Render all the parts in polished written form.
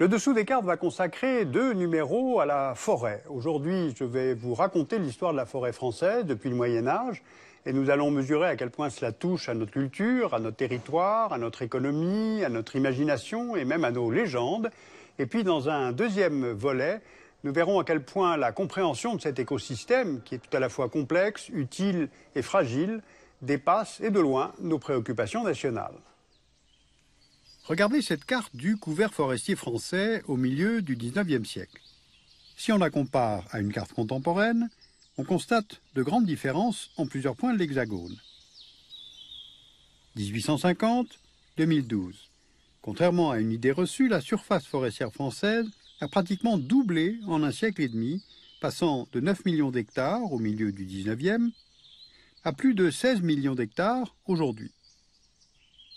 Le dessous des cartes va consacrer 2 numéros à la forêt. Aujourd'hui, je vais vous raconter l'histoire de la forêt française depuis le Moyen-Âge et nous allons mesurer à quel point cela touche à notre culture, à notre territoire, à notre économie, à notre imagination et même à nos légendes. Et puis dans un deuxième volet, nous verrons à quel point la compréhension de cet écosystème, qui est tout à la fois complexe, utile et fragile, dépasse et de loin nos préoccupations nationales. Regardez cette carte du couvert forestier français au milieu du XIXe siècle. Si on la compare à une carte contemporaine, on constate de grandes différences en plusieurs points de l'hexagone. 1850-2012. Contrairement à une idée reçue, la surface forestière française a pratiquement doublé en un siècle et demi, passant de 9 millions d'hectares au milieu du XIXe à plus de 16 millions d'hectares aujourd'hui.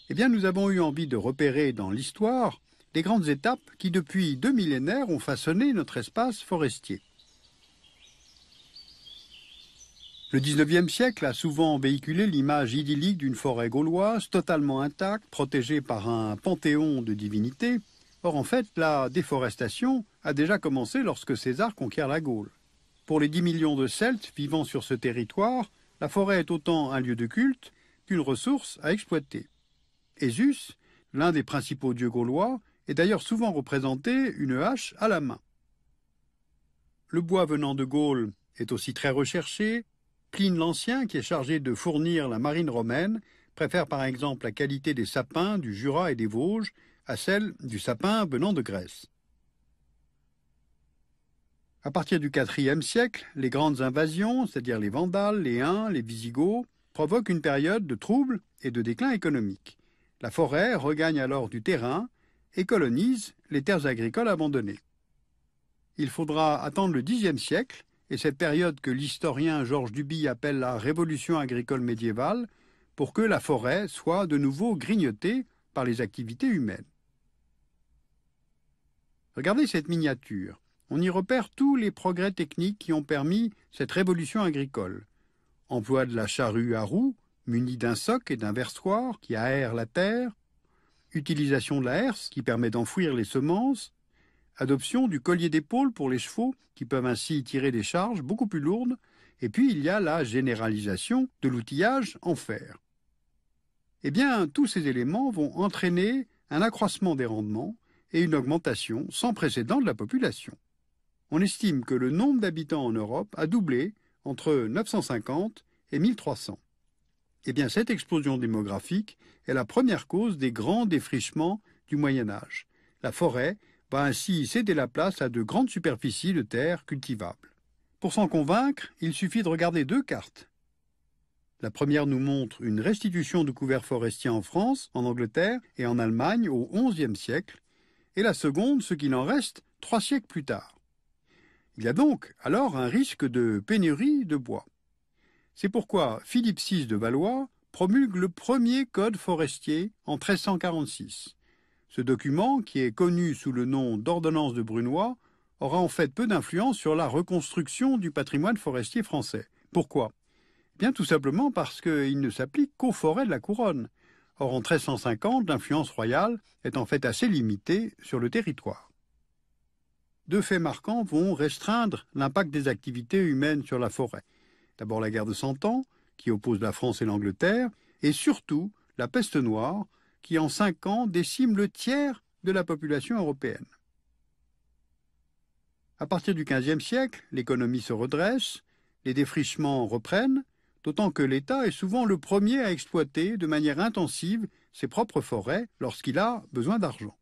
Eh bien, nous avons eu envie de repérer dans l'histoire les grandes étapes qui, depuis 2 millénaires, ont façonné notre espace forestier. Le XIXe siècle a souvent véhiculé l'image idyllique d'une forêt gauloise totalement intacte, protégée par un panthéon de divinités. Or, en fait, la déforestation a déjà commencé lorsque César conquiert la Gaule. Pour les 10 millions de Celtes vivant sur ce territoire, la forêt est autant un lieu de culte qu'une ressource à exploiter. Ésus, l'un des principaux dieux gaulois, est d'ailleurs souvent représenté une hache à la main. Le bois venant de Gaule est aussi très recherché. Pline l'Ancien, qui est chargé de fournir la marine romaine, préfère par exemple la qualité des sapins du Jura et des Vosges à celle du sapin venant de Grèce. À partir du IVe siècle, les grandes invasions, c'est-à-dire les Vandales, les Huns, les Visigoths, provoquent une période de troubles et de déclin économique. La forêt regagne alors du terrain et colonise les terres agricoles abandonnées. Il faudra attendre le Xe siècle, et cette période que l'historien Georges Duby appelle la révolution agricole médiévale, pour que la forêt soit de nouveau grignotée par les activités humaines. Regardez cette miniature. On y repère tous les progrès techniques qui ont permis cette révolution agricole. Emploi de la charrue à roues, munie d'un soc et d'un versoir qui aère la terre, utilisation de la herse qui permet d'enfouir les semences, adoption du collier d'épaule pour les chevaux qui peuvent ainsi tirer des charges beaucoup plus lourdes, et puis il y a la généralisation de l'outillage en fer. Eh bien, tous ces éléments vont entraîner un accroissement des rendements et une augmentation sans précédent de la population. On estime que le nombre d'habitants en Europe a doublé entre 950 et 1300. Eh bien, cette explosion démographique est la première cause des grands défrichements du Moyen Âge. La forêt va ainsi céder la place à de grandes superficies de terres cultivables. Pour s'en convaincre, il suffit de regarder 2 cartes. La première nous montre une restitution de couverts forestiers en France, en Angleterre et en Allemagne au XIe siècle, et la seconde, ce qu'il en reste, 3 siècles plus tard. Il y a donc alors un risque de pénurie de bois. C'est pourquoi Philippe VI de Valois promulgue le premier code forestier en 1346. Ce document, qui est connu sous le nom d'ordonnance de Brunoy, aura en fait peu d'influence sur la reconstruction du patrimoine forestier français. Pourquoi ? Bien tout simplement parce qu'il ne s'applique qu'aux forêts de la couronne. Or en 1350, l'influence royale est en fait assez limitée sur le territoire. 2 faits marquants vont restreindre l'impact des activités humaines sur la forêt. D'abord la guerre de Cent Ans, qui oppose la France et l'Angleterre, et surtout la peste noire, qui en 5 ans décime le tiers de la population européenne. À partir du XVe siècle, l'économie se redresse, les défrichements reprennent, d'autant que l'État est souvent le premier à exploiter de manière intensive ses propres forêts lorsqu'il a besoin d'argent.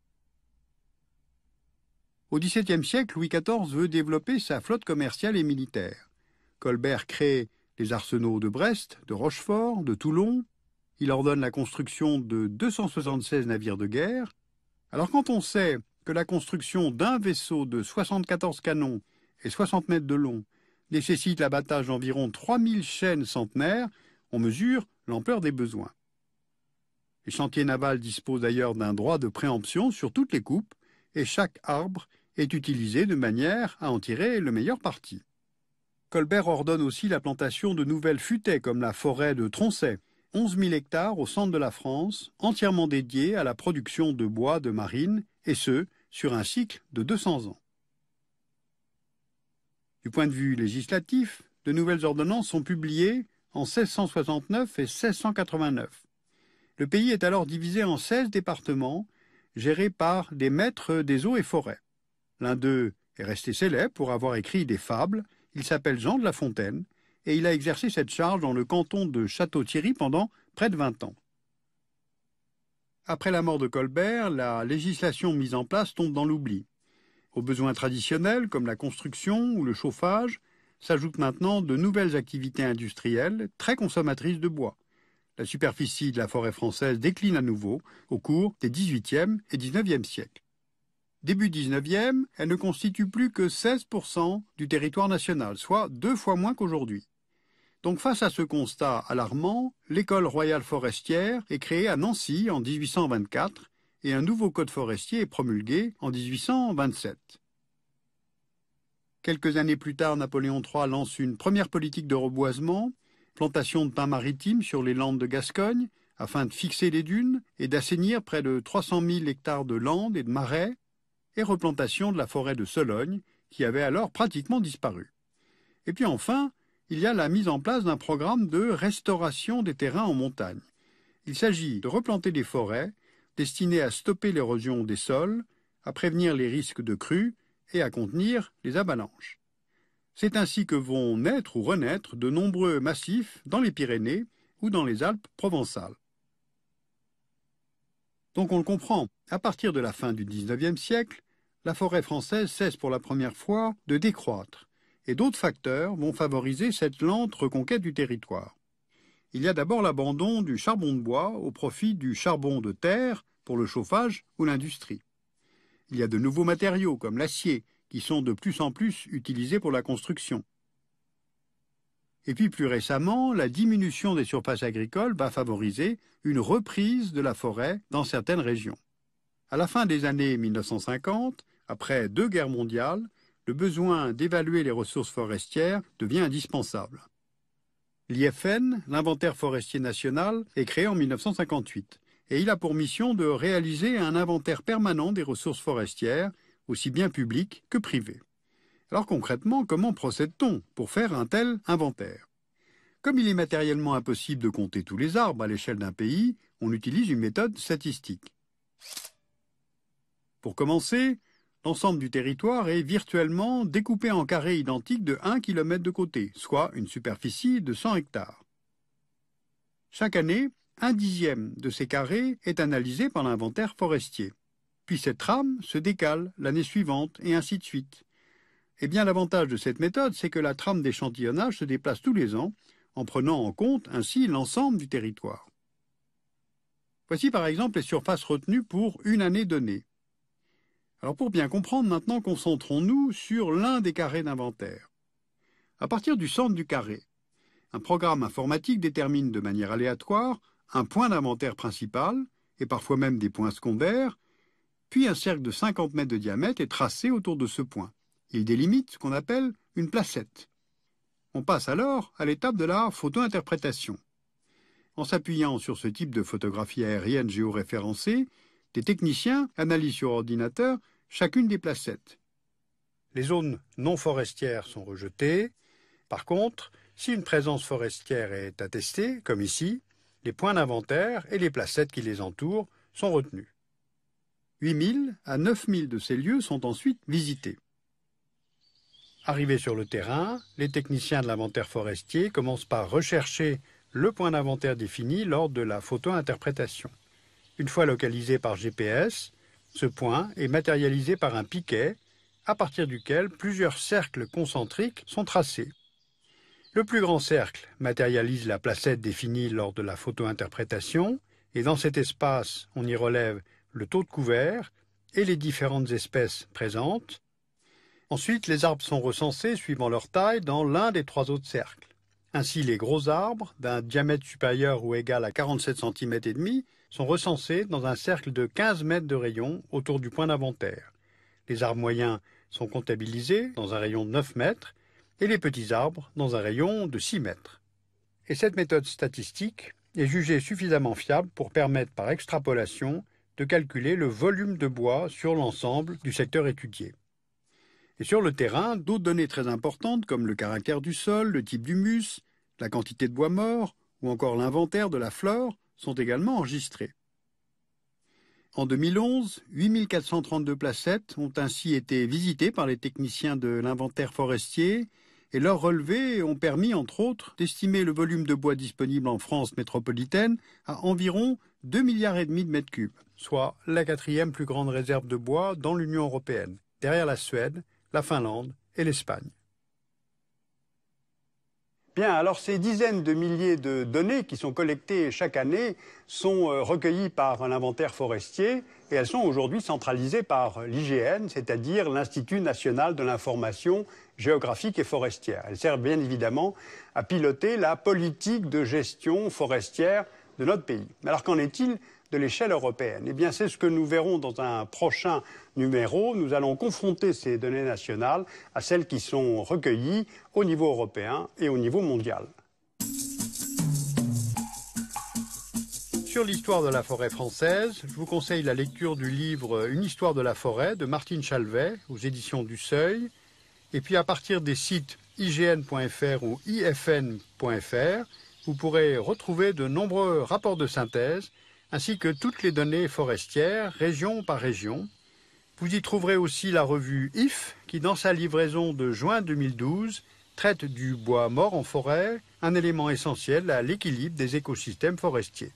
Au XVIIe siècle, Louis XIV veut développer sa flotte commerciale et militaire. Colbert crée les arsenaux de Brest, de Rochefort, de Toulon. Il ordonne la construction de 276 navires de guerre. Alors quand on sait que la construction d'un vaisseau de 74 canons et 60 mètres de long nécessite l'abattage d'environ 3000 chênes centenaires, on mesure l'ampleur des besoins. Les chantiers navals disposent d'ailleurs d'un droit de préemption sur toutes les coupes et chaque arbre est utilisé de manière à en tirer le meilleur parti. Colbert ordonne aussi la plantation de nouvelles futaies comme la forêt de Troncey, 11 000 hectares au centre de la France, entièrement dédiés à la production de bois de marine, et ce, sur un cycle de 200 ans. Du point de vue législatif, de nouvelles ordonnances sont publiées en 1669 et 1689. Le pays est alors divisé en 16 départements, gérés par des maîtres des eaux et forêts. L'un d'eux est resté célèbre pour avoir écrit des fables. Il s'appelle Jean de La Fontaine et il a exercé cette charge dans le canton de Château-Thierry pendant près de 20 ans. Après la mort de Colbert, la législation mise en place tombe dans l'oubli. Aux besoins traditionnels comme la construction ou le chauffage s'ajoutent maintenant de nouvelles activités industrielles très consommatrices de bois. La superficie de la forêt française décline à nouveau au cours des XVIIIe et XIXe siècles. Début XIXe, elle ne constitue plus que 16% du territoire national, soit 2 fois moins qu'aujourd'hui. Donc face à ce constat alarmant, l'école royale forestière est créée à Nancy en 1824 et un nouveau code forestier est promulgué en 1827. Quelques années plus tard, Napoléon III lance une première politique de reboisement, plantation de pins maritimes sur les landes de Gascogne, afin de fixer les dunes et d'assainir près de 300 000 hectares de landes et de marais, et replantation de la forêt de Sologne, qui avait alors pratiquement disparu. Et puis enfin, il y a la mise en place d'un programme de restauration des terrains en montagne. Il s'agit de replanter des forêts destinées à stopper l'érosion des sols, à prévenir les risques de crues et à contenir les avalanches. C'est ainsi que vont naître ou renaître de nombreux massifs dans les Pyrénées ou dans les Alpes provençales. Donc on le comprend, à partir de la fin du XIXe siècle, la forêt française cesse pour la première fois de décroître, et d'autres facteurs vont favoriser cette lente reconquête du territoire. Il y a d'abord l'abandon du charbon de bois au profit du charbon de terre pour le chauffage ou l'industrie. Il y a de nouveaux matériaux comme l'acier qui sont de plus en plus utilisés pour la construction. Et puis plus récemment, la diminution des surfaces agricoles va favoriser une reprise de la forêt dans certaines régions. À la fin des années 1950, après 2 guerres mondiales, le besoin d'évaluer les ressources forestières devient indispensable. L'IFN, l'Inventaire forestier national, est créé en 1958 et il a pour mission de réaliser un inventaire permanent des ressources forestières, aussi bien publiques que privées. Alors concrètement, comment procède-t-on pour faire un tel inventaire? Comme il est matériellement impossible de compter tous les arbres à l'échelle d'un pays, on utilise une méthode statistique. Pour commencer, l'ensemble du territoire est virtuellement découpé en carrés identiques de 1 km de côté, soit une superficie de 100 hectares. Chaque année, 1/10 de ces carrés est analysé par l'inventaire forestier. Puis cette trame se décale l'année suivante, et ainsi de suite. Eh bien, l'avantage de cette méthode, c'est que la trame d'échantillonnage se déplace tous les ans, en prenant en compte ainsi l'ensemble du territoire. Voici par exemple les surfaces retenues pour une année donnée. Alors pour bien comprendre, maintenant concentrons-nous sur l'un des carrés d'inventaire. À partir du centre du carré, un programme informatique détermine de manière aléatoire un point d'inventaire principal, et parfois même des points secondaires, puis un cercle de 50 mètres de diamètre est tracé autour de ce point. Il délimite ce qu'on appelle une placette. On passe alors à l'étape de la photo-interprétation. En s'appuyant sur ce type de photographie aérienne géoréférencée, des techniciens analysent sur ordinateur chacune des placettes. Les zones non forestières sont rejetées. Par contre, si une présence forestière est attestée, comme ici, les points d'inventaire et les placettes qui les entourent sont retenus. 8000 à 9000 de ces lieux sont ensuite visités. Arrivés sur le terrain, les techniciens de l'inventaire forestier commencent par rechercher le point d'inventaire défini lors de la photo-interprétation. Une fois localisé par GPS, ce point est matérialisé par un piquet, à partir duquel plusieurs cercles concentriques sont tracés. Le plus grand cercle matérialise la placette définie lors de la photo-interprétation, et dans cet espace, on y relève le taux de couvert et les différentes espèces présentes. Ensuite, les arbres sont recensés suivant leur taille dans l'un des 3 autres cercles. Ainsi, les gros arbres, d'un diamètre supérieur ou égal à 47 cm et demi, sont recensés dans un cercle de 15 mètres de rayon autour du point d'inventaire. Les arbres moyens sont comptabilisés dans un rayon de 9 mètres et les petits arbres dans un rayon de 6 mètres. Et cette méthode statistique est jugée suffisamment fiable pour permettre par extrapolation de calculer le volume de bois sur l'ensemble du secteur étudié. Et sur le terrain, d'autres données très importantes comme le caractère du sol, le type d'humus, la quantité de bois mort ou encore l'inventaire de la flore sont également enregistrées. En 2011, 8432 placettes ont ainsi été visitées par les techniciens de l'inventaire forestier et leurs relevés ont permis, entre autres, d'estimer le volume de bois disponible en France métropolitaine à environ 2,5 milliards de mètres cubes, soit la 4e plus grande réserve de bois dans l'Union européenne, derrière la Suède, la Finlande et l'Espagne. Bien, alors ces dizaines de milliers de données qui sont collectées chaque année sont recueillies par l'inventaire forestier et elles sont aujourd'hui centralisées par l'IGN, c'est-à-dire l'Institut national de l'information géographique et forestière. Elles servent bien évidemment à piloter la politique de gestion forestière de notre pays. Mais alors qu'en est-il de l'échelle européenne? Eh bien, c'est ce que nous verrons dans un prochain numéro. Nous allons confronter ces données nationales à celles qui sont recueillies au niveau européen et au niveau mondial. Sur l'histoire de la forêt française, je vous conseille la lecture du livre Une histoire de la forêt de Martine Chalvet aux éditions du Seuil. Et puis à partir des sites ign.fr ou ifn.fr, vous pourrez retrouver de nombreux rapports de synthèse ainsi que toutes les données forestières, région par région. Vous y trouverez aussi la revue IF, qui dans sa livraison de juin 2012, traite du bois mort en forêt, un élément essentiel à l'équilibre des écosystèmes forestiers.